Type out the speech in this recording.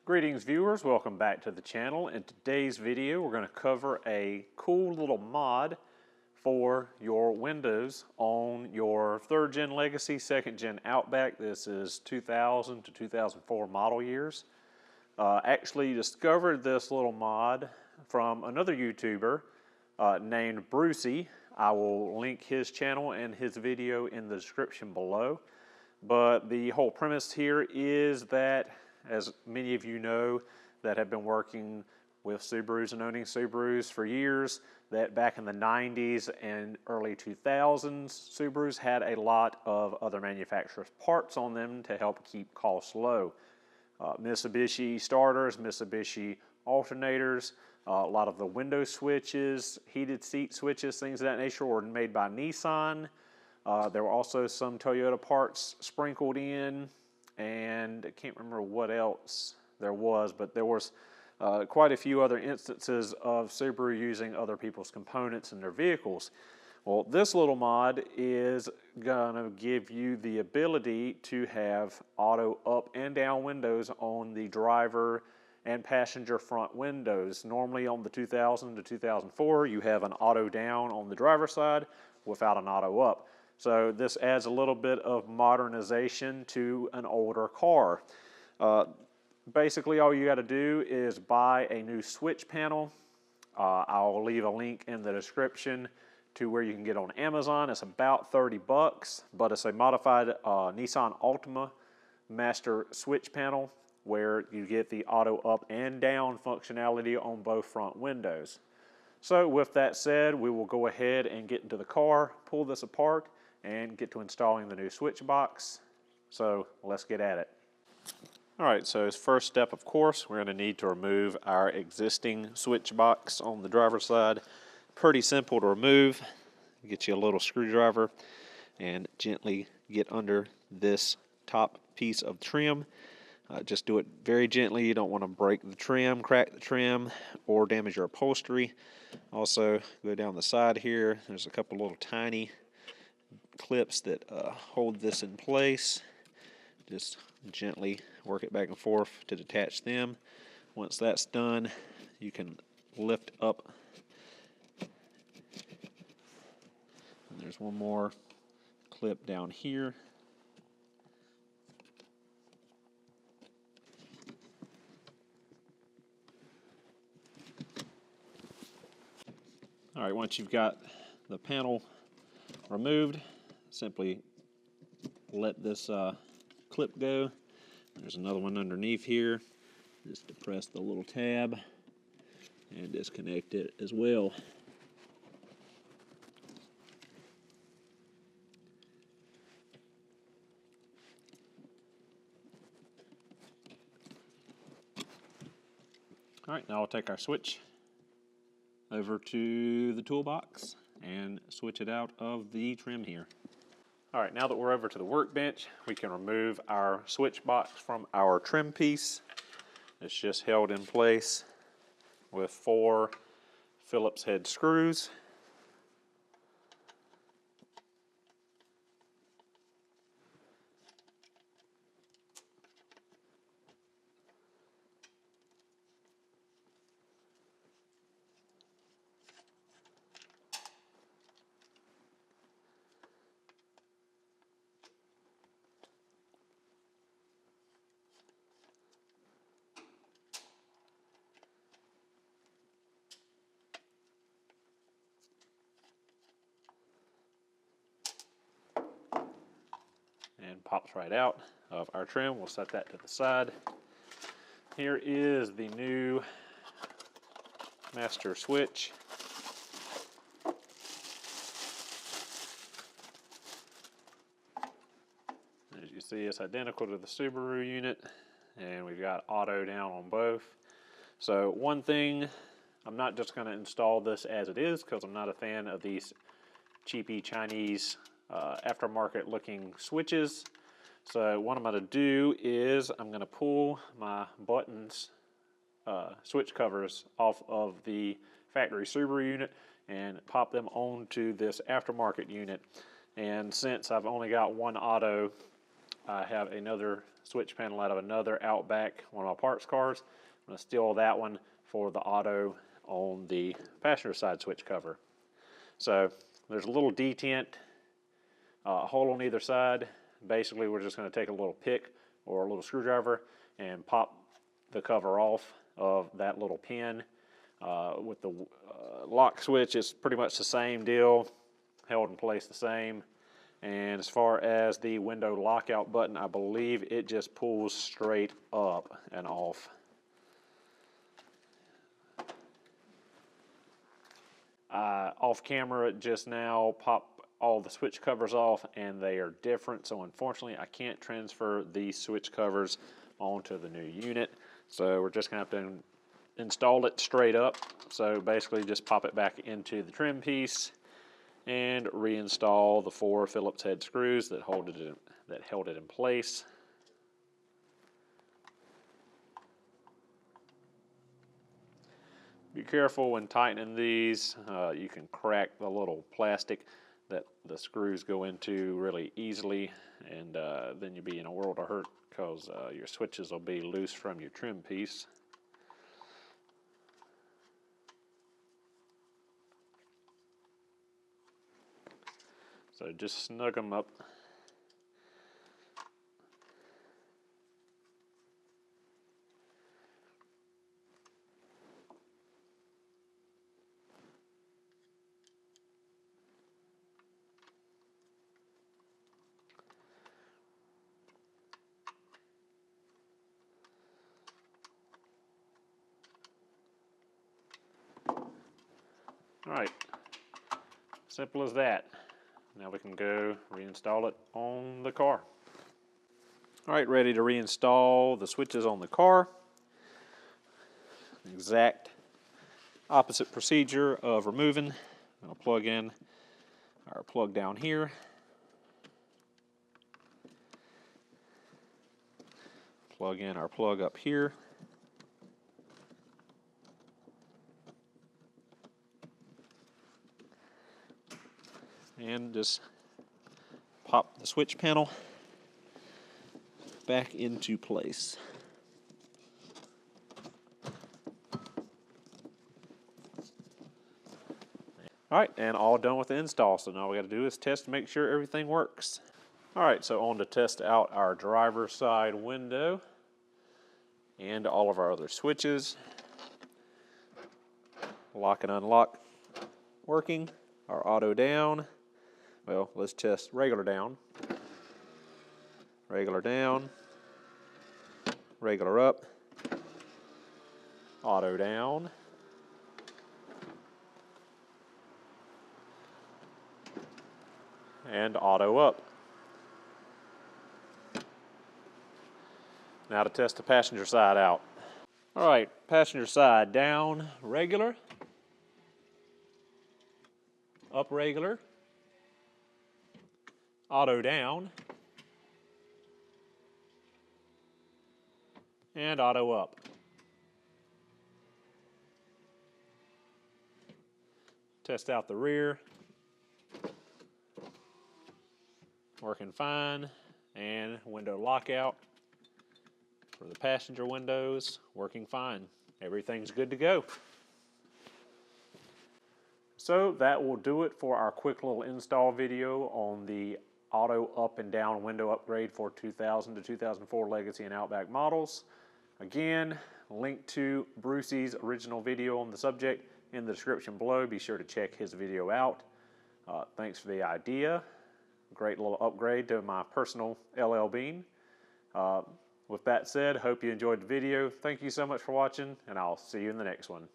Greetings viewers, welcome back to the channel. In today's video we're going to cover a cool little mod for your windows on your 3rd gen Legacy, 2nd gen Outback. This is 2000 to 2004 model years. Actually discovered this little mod from another YouTuber named Brucey. I will link his channel and his video in the description below. But the whole premise here is that, as many of you know that have been working with Subarus and owning Subarus for years, that back in the 90s and early 2000s, Subarus had a lot of other manufacturers' parts on them to help keep costs low. Mitsubishi starters, Mitsubishi alternators, a lot of the window switches, heated seat switches, things of that nature were made by Nissan. There were also some Toyota parts sprinkled in, and I can't remember what else there was, but there was quite a few other instances of Subaru using other people's components in their vehicles. Well, this little mod is going to give you the ability to have auto up and down windows on the driver and passenger front windows. Normally on the 2000 to 2004, you have an auto down on the driver's side without an auto up. So this adds a little bit of modernization to an older car. Basically, all you got to do is buy a new switch panel. I'll leave a link in the description to where you can get on Amazon. It's about 30 bucks, but it's a modified Nissan Altima Master switch panel where you get the auto up and down functionality on both front windows. So with that said, we will go ahead and get into the car, pull this apart, and get to installing the new switch box. So let's get at it. All right, so as first step, of course, we're going to need to remove our existing switch box on the driver's side. Pretty simple to remove. Get you a little screwdriver and gently get under this top piece of trim. Just do it very gently. You don't want to break the trim, crack the trim, or damage your upholstery. Also, go down the side here. There's a couple little tiny clips that hold this in place. Just gently work it back and forth to detach them. Once that's done, you can lift up. And there's one more clip down here. All right, once you've got the panel removed, simply let this clip go. There's another one underneath here. Just depress the little tab and disconnect it as well. All right, now I'll take our switch over to the toolbox and switch it out of the trim here. All right, now that we're over to the workbench, we can remove our switch box from our trim piece. It's just held in place with 4 Phillips head screws. And pops right out of our trim. We'll set that to the side. Here is the new master switch. As you see, it's identical to the Subaru unit, and we've got auto down on both. So one thing, I'm not just going to install this as it is because I'm not a fan of these cheapy Chinese aftermarket looking switches. So what I'm going to do is I'm going to pull my buttons, switch covers off of the factory Subaru unit and pop them onto this aftermarket unit. And since I've only got one auto I have another switch panel out of another Outback, one of my parts cars. I'm going to steal that one for the auto on the passenger side switch cover. So there's a little detent hole on either side. Basically, we're just going to take a little pick or a little screwdriver and pop the cover off of that little pin. With the lock switch, it's pretty much the same deal, held in place the same. And as far as the window lockout button, I believe it just pulls straight up and off. Off camera just now popped all the switch covers off, and they are different, so unfortunately I can't transfer these switch covers onto the new unit. So we're just going to have to install it straight up. So basically just pop it back into the trim piece and reinstall the 4 Phillips head screws that held it in place. Be careful when tightening these. You can crack the little plastic that the screws go into really easily, and then you'll be in a world of hurt because your switches will be loose from your trim piece. So just snug them up. All right, simple as that. Now we can go reinstall it on the car. All right, ready to reinstall the switches on the car. Exact opposite procedure of removing. I'll plug in our plug down here. Plug in our plug up here. And just pop the switch panel back into place. All right, and all done with the install. So now all we got to do is test to make sure everything works. All right, so on to test out our driver's side window and all of our other switches. Lock and unlock working. Our auto down. Well, let's test regular down, regular up, auto down, and auto up. Now to test the passenger side out. All right, passenger side down, regular, up regular, auto down, and auto up. Test out the rear. Working fine. And window lockout for the passenger windows, working fine. Everything's good to go. So that will do it for our quick little install video on the auto up and down window upgrade for 2000 to 2004 Legacy and Outback models. Again, link to Brucey's original video on the subject in the description below. Be sure to check his video out. Thanks for the idea. Great little upgrade to my personal LL Bean. With that said, hope you enjoyed the video. Thank you so much for watching, and I'll see you in the next one.